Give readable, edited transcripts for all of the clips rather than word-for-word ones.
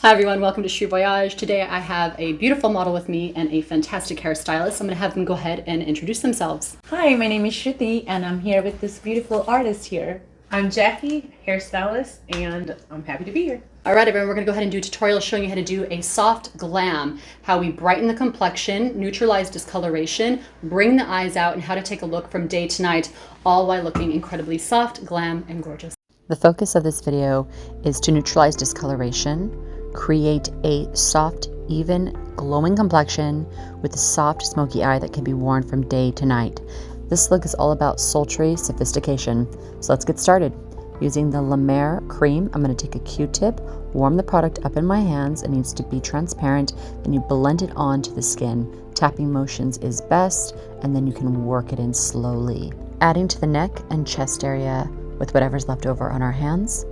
Hi everyone, welcome to CHERI VOYAGE. Today I have a beautiful model with me and a fantastic hairstylist. I'm going to have them go ahead and introduce themselves. Hi, my name is Shruthi and I'm here with this beautiful artist here. I'm Jackie, hairstylist, and I'm happy to be here. Alright everyone, we're going to go ahead and do a tutorial showing you how to do a soft glam, how we brighten the complexion, neutralize discoloration, bring the eyes out, and how to take a look from day to night, all while looking incredibly soft, glam, and gorgeous. The focus of this video is to neutralize discoloration, create a soft, even, glowing complexion with a soft, smoky eye that can be worn from day to night. This look is all about sultry sophistication. So let's get started. Using the La Mer cream, I'm going to take a Q-tip, warm the product up in my hands. It needs to be transparent, then you blend it onto the skin. Tapping motions is best, and then you can work it in slowly. Adding to the neck and chest area with whatever's left over on our hands.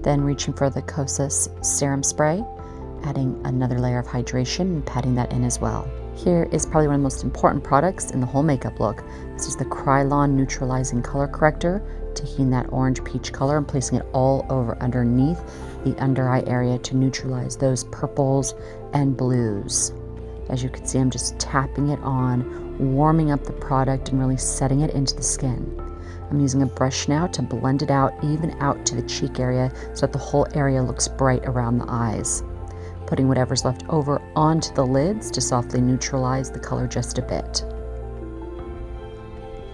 Then reaching for the Kosas serum spray, adding another layer of hydration and patting that in as well. Here is probably one of the most important products in the whole makeup look. This is the KRYOLAN Neutralizing Color Corrector, taking that orange peach color and placing it all over underneath the under eye area to neutralize those purples and blues. As you can see, I'm just tapping it on, warming up the product and really setting it into the skin. I'm using a brush now to blend it out, even out to the cheek area, so that the whole area looks bright around the eyes. Putting whatever's left over onto the lids to softly neutralize the color just a bit.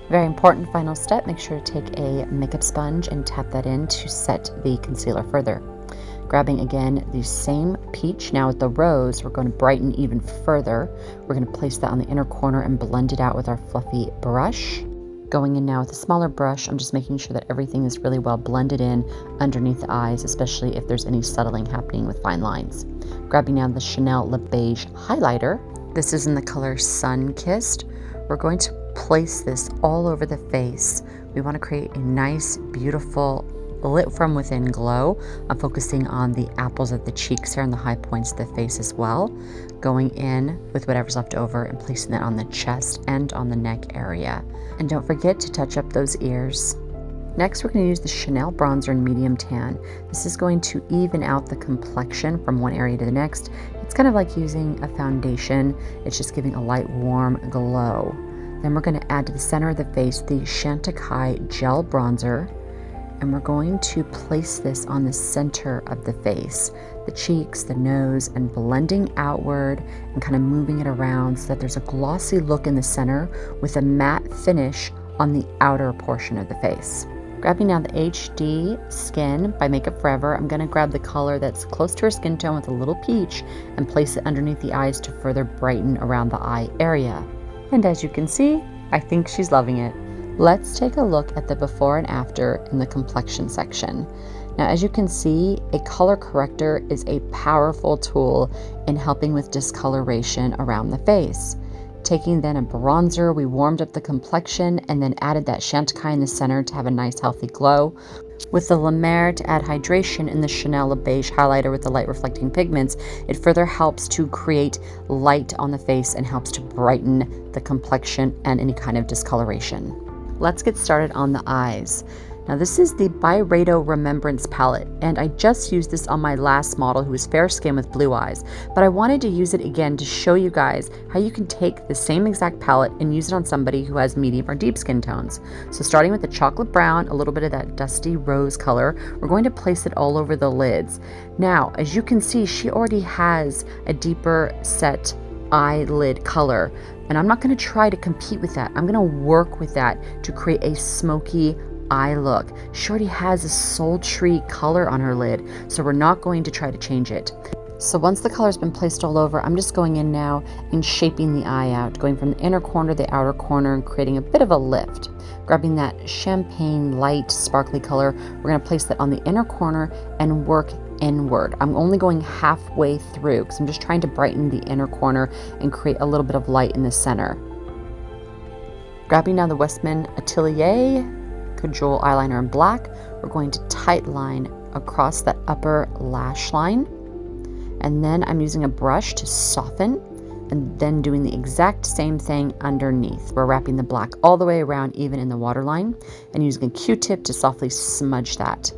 Very important final step, make sure to take a makeup sponge and tap that in to set the concealer further. Grabbing again the same peach, now with the rose, we're going to brighten even further. We're going to place that on the inner corner and blend it out with our fluffy brush. Going in now with a smaller brush, I'm just making sure that everything is really well blended in underneath the eyes, especially if there's any settling happening with fine lines. Grabbing now the Chanel Le Beige highlighter. This is in the color Sunkissed. We're going to place this all over the face. We want to create a nice, beautiful, lit from within glow. I'm focusing on the apples of the cheeks here and the high points of the face as well. Going in with whatever's left over and placing that on the chest and on the neck area. And don't forget to touch up those ears. Next, we're going to use the Chanel bronzer in medium tan. This is going to even out the complexion from one area to the next. It's kind of like using a foundation. It's just giving a light, warm glow. Then we're going to add to the center of the face the CHANTECAILLE gel bronzer. And we're going to place this on the center of the face, the cheeks, the nose, and blending outward and kind of moving it around so that there's a glossy look in the center with a matte finish on the outer portion of the face. Grabbing now the HD Skin by Makeup Forever, I'm going to grab the color that's close to her skin tone with a little peach and place it underneath the eyes to further brighten around the eye area. And as you can see, I think she's loving it. Let's take a look at the before and after in the complexion section. Now, as you can see, a color corrector is a powerful tool in helping with discoloration around the face. Taking then a bronzer, we warmed up the complexion and then added that Chantecaille in the center to have a nice healthy glow. With the La Mer to add hydration in the Chanel Le Beige highlighter with the light reflecting pigments, it further helps to create light on the face and helps to brighten the complexion and any kind of discoloration. Let's get started on the eyes. Now this is the BYREDO Remembrance palette, and I just used this on my last model who was fair skin with blue eyes, but I wanted to use it again to show you guys how you can take the same exact palette and use it on somebody who has medium or deep skin tones. So starting with the chocolate brown, a little bit of that dusty rose color, we're going to place it all over the lids. Now, as you can see, she already has a deeper set eyelid color, and I'm not going to try to compete with that. I'm going to work with that to create a smoky eye look. She already has a sultry color on her lid, so we're not going to try to change it. So once the color's been placed all over, I'm just going in now and shaping the eye out, going from the inner corner to the outer corner and creating a bit of a lift. Grabbing that champagne light sparkly color, we're going to place that on the inner corner and work inward. I'm only going halfway through because I'm just trying to brighten the inner corner and create a little bit of light in the center. Grabbing now the Westman Atelier Cajole eyeliner in black, we're going to tight line across that upper lash line. And then I'm using a brush to soften and then doing the exact same thing underneath. We're wrapping the black all the way around, even in the waterline, and using a Q-tip to softly smudge that.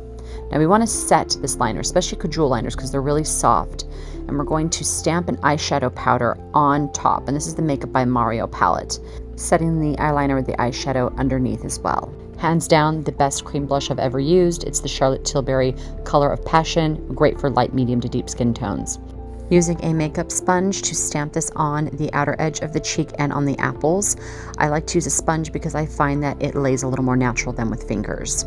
Now we want to set this liner, especially cajole liners, because they're really soft. And we're going to stamp an eyeshadow powder on top. And this is the Makeup by Mario palette. Setting the eyeliner with the eyeshadow underneath as well. Hands down, the best cream blush I've ever used. It's the Charlotte Tilbury Color of Passion, great for light, medium to deep skin tones. Using a makeup sponge to stamp this on the outer edge of the cheek and on the apples. I like to use a sponge because I find that it lays a little more natural than with fingers.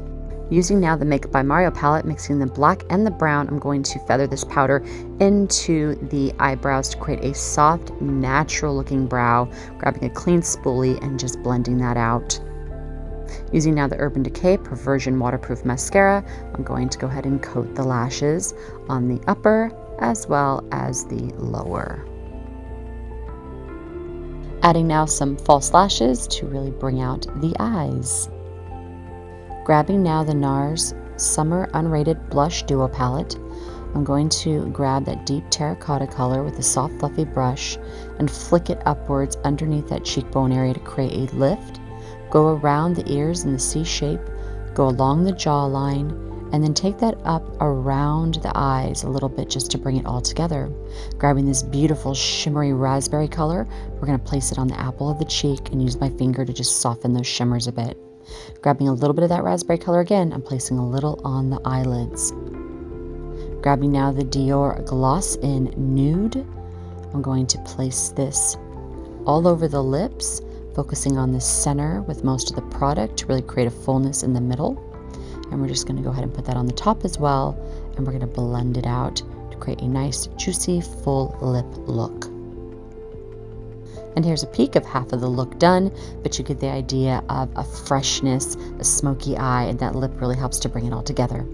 Using now the Makeup by Mario palette, mixing the black and the brown, I'm going to feather this powder into the eyebrows to create a soft, natural looking brow, grabbing a clean spoolie and just blending that out. Using now the Urban Decay Perversion Waterproof Mascara, I'm going to go ahead and coat the lashes on the upper as well as the lower. Adding now some false lashes to really bring out the eyes. Grabbing now the NARS Summer Unrated Blush Duo Palette, I'm going to grab that deep terracotta color with a soft fluffy brush and flick it upwards underneath that cheekbone area to create a lift. Go around the ears in the C shape, go along the jawline, and then take that up around the eyes a little bit just to bring it all together. Grabbing this beautiful shimmery raspberry color, we're going to place it on the apple of the cheek and use my finger to just soften those shimmers a bit. Grabbing a little bit of that raspberry color again, I'm placing a little on the eyelids. Grabbing now the Dior Gloss in Nude, I'm going to place this all over the lips, focusing on the center with most of the product to really create a fullness in the middle. And we're just going to go ahead and put that on the top as well, and we're going to blend it out to create a nice, juicy, full lip look. And here's a peek of half of the look done, but you get the idea of a freshness, a smoky eye, and that lip really helps to bring it all together.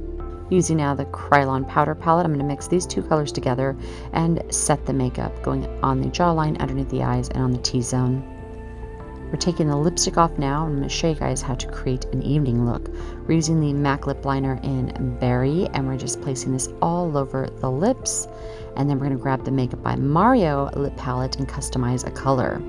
Using now the KRYOLAN powder palette, I'm going to mix these two colors together and set the makeup, going on the jawline, underneath the eyes, and on the T-zone. We're taking the lipstick off now, and I'm going to show you guys how to create an evening look. We're using the MAC lip liner in Berry, and we're just placing this all over the lips. And then we're going to grab the Makeup by Mario lip palette and customize a color.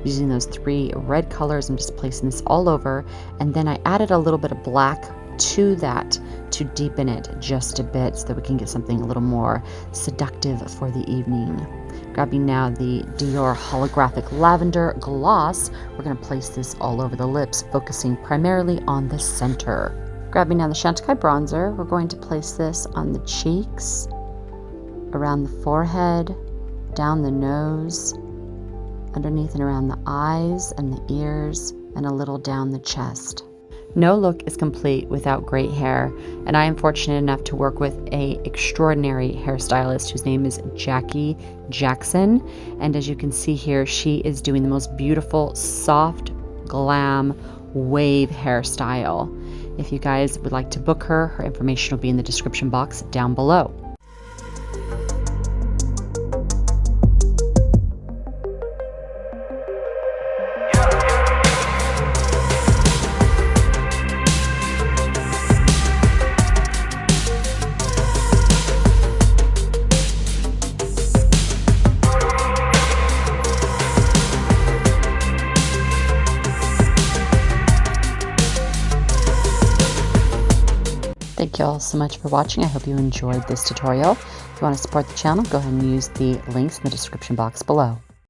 Using those 3 red colors, I'm just placing this all over, and then I added a little bit of black to that to deepen it just a bit so that we can get something a little more seductive for the evening. Grabbing now the Dior Holographic Lavender Gloss, we're going to place this all over the lips, focusing primarily on the center. Grabbing now the Chantecaille bronzer, we're going to place this on the cheeks, around the forehead, down the nose, underneath and around the eyes and the ears, and a little down the chest. No look is complete without great hair, and I am fortunate enough to work with an extraordinary hairstylist whose name is Jackie Jackson. And as you can see here, she is doing the most beautiful, soft, glam, wave hairstyle. If you guys would like to book her, her information will be in the description box down below. Thank you all so much for watching. I hope you enjoyed this tutorial. If you want to support the channel, go ahead and use the links in the description box below.